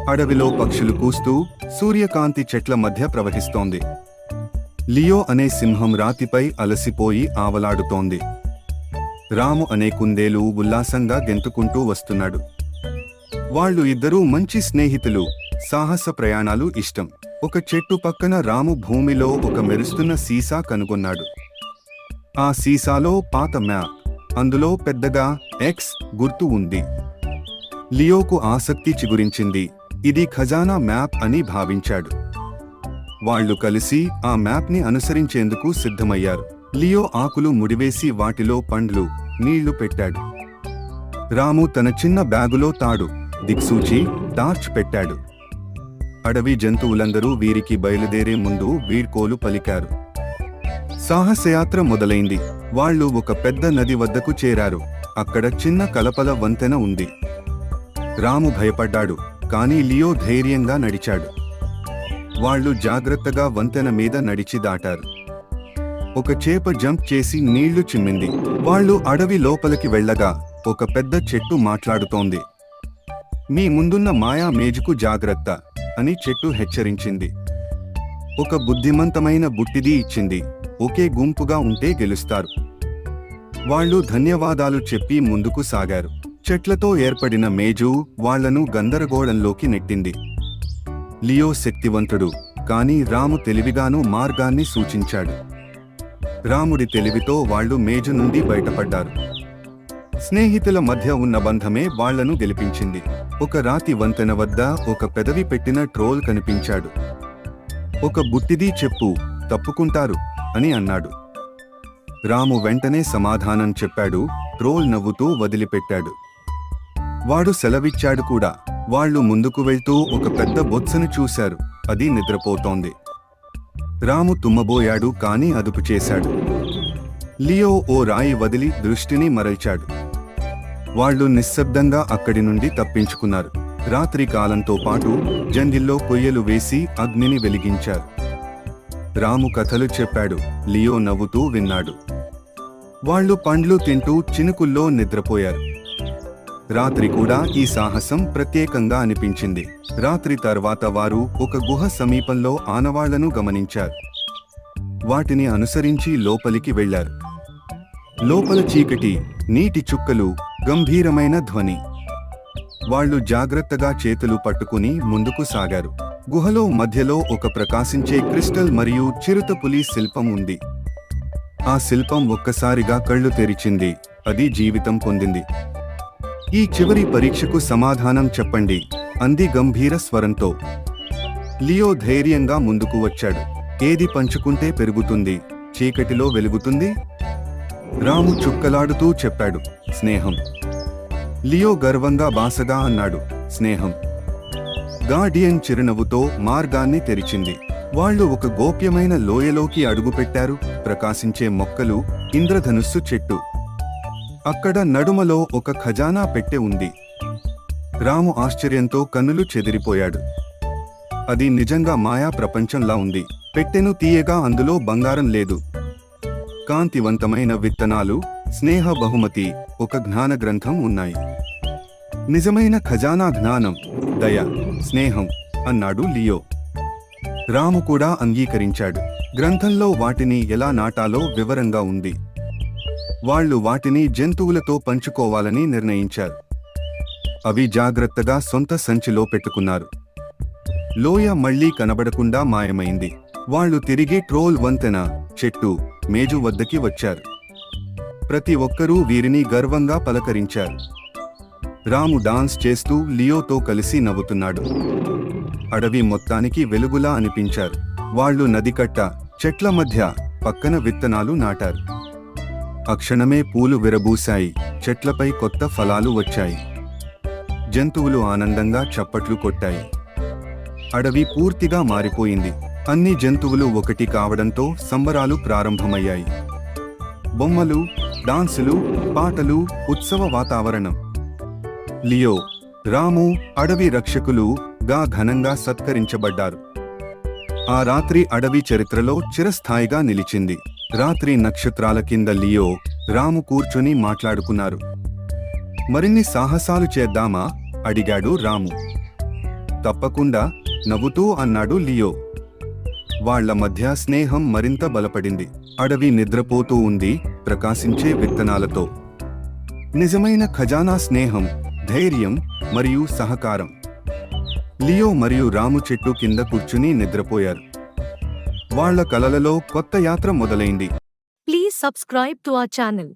అడవిలో పక్షులు కూస్తూ సూర్యకాంతి చెట్ల మధ్య ప్రవహిస్తోంది. లియో అనే సింహం రాతిపై అలసిపోయి ఆవలాడుతోంది. రాము అనే కుందేలు ఉల్లాసంగా గెంతుకుంటూ వస్తున్నాడు. వాళ్ళు ఇద్దరూ మంచి స్నేహితులు. సాహస ప్రయాణాలు ఇష్టం. ఒక చెట్టు పక్కన రాము భూమిలో ఒక మెరుస్తున్న సీసా కనుగొన్నాడు. ఆ సీసాలో పాత మ్యాప్, అందులో పెద్దగా ఎక్స్ గుర్తు ఉంది. లియోకు ఆసక్తి చిగురించింది. ఇది ఖజానా మ్యాప్ అని భావించాడు. వాళ్లు కలిసి ఆ మ్యాప్ని అనుసరించేందుకు సిద్ధమయ్యారు. లియో ఆకులు ముడివేసి వాటిలో పండ్లు, నీళ్లు పెట్టాడు. రాము తన చిన్న బ్యాగులో తాడు, దిక్సూచి, టార్చ్ పెట్టాడు. అడవి జంతువులందరూ వీరికి బయలుదేరే ముందు వీడ్కోలు పలికారు. సాహసయాత్ర మొదలైంది. వాళ్ళు ఒక పెద్ద నది వద్దకు చేరారు. అక్కడ చిన్న కలపల వంతెన ఉంది. రాము భయపడ్డాడు, కానీ లియో ధైర్యంగా నడిచాడు. వాళ్ళు జాగ్రత్తగా వంతెన మీద నడిచి దాటారు. ఒక చేప జంప్ చేసి నీళ్లు చిమ్మింది. వాళ్ళు అడవి లోపలికి వెళ్ళగా ఒక పెద్ద చెట్టు మాట్లాడుతోంది. మీ ముందున్న మాయా మేజుకు జాగ్రత్త అని చెట్టు హెచ్చరించింది. ఒక బుద్ధిమంతమైన బుట్టిది ఇచ్చింది. ఒకే గుంపుగా ఉంటే గెలుస్తారు. వాళ్ళు ధన్యవాదాలు చెప్పి ముందుకు సాగారు. చెట్లతో ఏర్పడిన మేజు వాళ్లను గందరగోళంలోకి నెట్టింది. లియో శక్తివంతుడు, కానీ రాము తెలివిగాను మార్గాన్ని సూచించాడు. రాముడి తెలివితో వాళ్లు మేజు నుండి బయటపడ్డారు. స్నేహితుల మధ్య ఉన్న బంధమే వాళ్లను గెలిపించింది. ఒక రాతి వంతెన వద్ద ఒక పెదవి పెట్టిన ట్రోల్ కనిపించాడు. ఒక బుట్టిది చెప్పు, తప్పుకుంటారు అని అన్నాడు. రాము వెంటనే సమాధానం చెప్పాడు. ట్రోల్ నవ్వుతూ వదిలిపెట్టాడు. వాడు సెలవిచ్చాడు కూడా. వాళ్ళు ముందుకు వెళ్తూ ఒక పెద్ద బొత్సను చూశారు. అది నిద్రపోతోంది. రాము తుమ్మబోయాడు, కానీ అదుపు చేశాడు. లియో ఓ రాయి వదిలి దృష్టిని మరల్చాడు. వాళ్ళు నిశ్శబ్దంగా అక్కడి నుండి తప్పించుకున్నారు. రాత్రి కాలంతో పాటు జంగిల్లో కొయ్యలు వేసి అగ్నిని వెలిగించారు. రాము కథలు చెప్పాడు. లియో నవ్వుతూ విన్నాడు. వాళ్ళు పండ్లు తింటూ చినుకుల్లో నిద్రపోయారు. రాత్రి కూడా ఈ సాహసం ప్రత్యేకంగా అనిపించింది. రాత్రి తర్వాత వారు ఒక గుహ సమీపంలో ఆనవాళ్లను గమనించారు. వాటిని అనుసరించి లోపలికి వెళ్లారు. లోపల చీకటి, నీటి చుక్కలు, గంభీరమైన ధ్వని. వాళ్ళు జాగ్రత్తగా చేతులు పట్టుకుని ముందుకు సాగారు. గుహలో మధ్యలో ఒక ప్రకాశించే క్రిస్టల్ మరియు చిరుతపులి శిల్పం ఉంది. ఆ శిల్పం ఒక్కసారిగా కళ్ళు తెరిచింది. అది జీవితం పొందింది. ఈ చివరి పరీక్షకు సమాధానం చెప్పండి అంది గంభీర స్వరంతో. లియో ధైర్యంగా ముందుకు వచ్చాడు. ఏది పంచుకుంటే పెరుగుతుంది, చీకటిలో వెలుగుతుంది? రాము చుక్కలాడుతూ చెప్పాడు, స్నేహం. లియో గర్వంగా బాసగా అన్నాడు, స్నేహం. గార్డియన్ చిరునవ్వుతో మార్గాన్ని తెరిచింది. వాళ్ళు ఒక గోప్యమైన లోయలోకి అడుగుపెట్టారు. ప్రకాశించే మొక్కలు, ఇంద్రధనుస్సు చెట్టు. అక్కడ నడుమలో ఒక ఖజానా పెట్టె ఉంది. రాము ఆశ్చర్యంతో కన్నులు చెదిరిపోయాడు. అది నిజంగా మాయా ప్రపంచంలా ఉంది. పెట్టెను తీయగా అందులో బంగారం లేదు. కాంతివంతమైన విత్తనాలు, స్నేహ బహుమతి, ఒక జ్ఞాన గ్రంథం ఉన్నాయి. నిజమైన ఖజానా జ్ఞానం, దయ, స్నేహం అన్నాడు లియో. రాము కూడా అంగీకరించాడు. గ్రంథంలో వాటిని ఎలా నాటాలో వివరంగా ఉంది. వాళ్ళు వాటిని జంతువులతో పంచుకోవాలని నిర్ణయించారు. అవి జాగ్రత్తగా సొంత సంచిలో పెట్టుకున్నారు. లోయ మళ్లీ కనబడకుండా మాయమైంది. వాళ్ళు తిరిగి ట్రోల్ వంతెన, చెట్టు, మేజు వద్దకి వచ్చారు. ప్రతి ఒక్కరూ వీరిని గర్వంగా పలకరించారు. రాము డాన్స్ చేస్తూ లియోతో కలిసి నవ్వుతున్నాడు. అడవి మొత్తానికి వెలుగులా అనిపించారు. వాళ్ళు నదికట్ట, చెట్ల మధ్య పక్కన విత్తనాలు నాటారు. అక్షణమే పూలు విరబూశాయి. చెట్లపై కొత్త ఫలాలు వచ్చాయి. జంతువులు ఆనందంగా చప్పట్లు కొట్టాయి. అడవి పూర్తిగా మారిపోయింది. అన్ని జంతువులు ఒకటి కావడంతో సంబరాలు ప్రారంభమయ్యాయి. బొమ్మలు, డాన్సులు, పాటలు, ఉత్సవ వాతావరణం. లియో, రాము అడవి రక్షకులుగా ఘనంగా సత్కరించబడ్డారు. ఆ రాత్రి అడవి చరిత్రలో చిరస్థాయిగా నిలిచింది. రాత్రి నక్షత్రాల కింద లియో, రాము కూర్చుని మాట్లాడుకున్నారు. మరిన్ని సాహసాలు చేద్దామా? అడిగాడు రాము. తప్పకుండా, నవ్వుతూ అన్నాడు లియో. వాళ్ళ మధ్య స్నేహం మరింత బలపడింది. అడవి నిద్రపోతూ ఉంది, ప్రకాశించే విత్తనాలతో. నిజమైన ఖజానా స్నేహం, ధైర్యం మరియు సహకారం. లియో మరియు రాము చెట్టు కింద కూర్చుని నిద్రపోయారు. వాళ్ళ కలలలో కొత్త యాత్ర మొదలైంది. Please subscribe to our channel.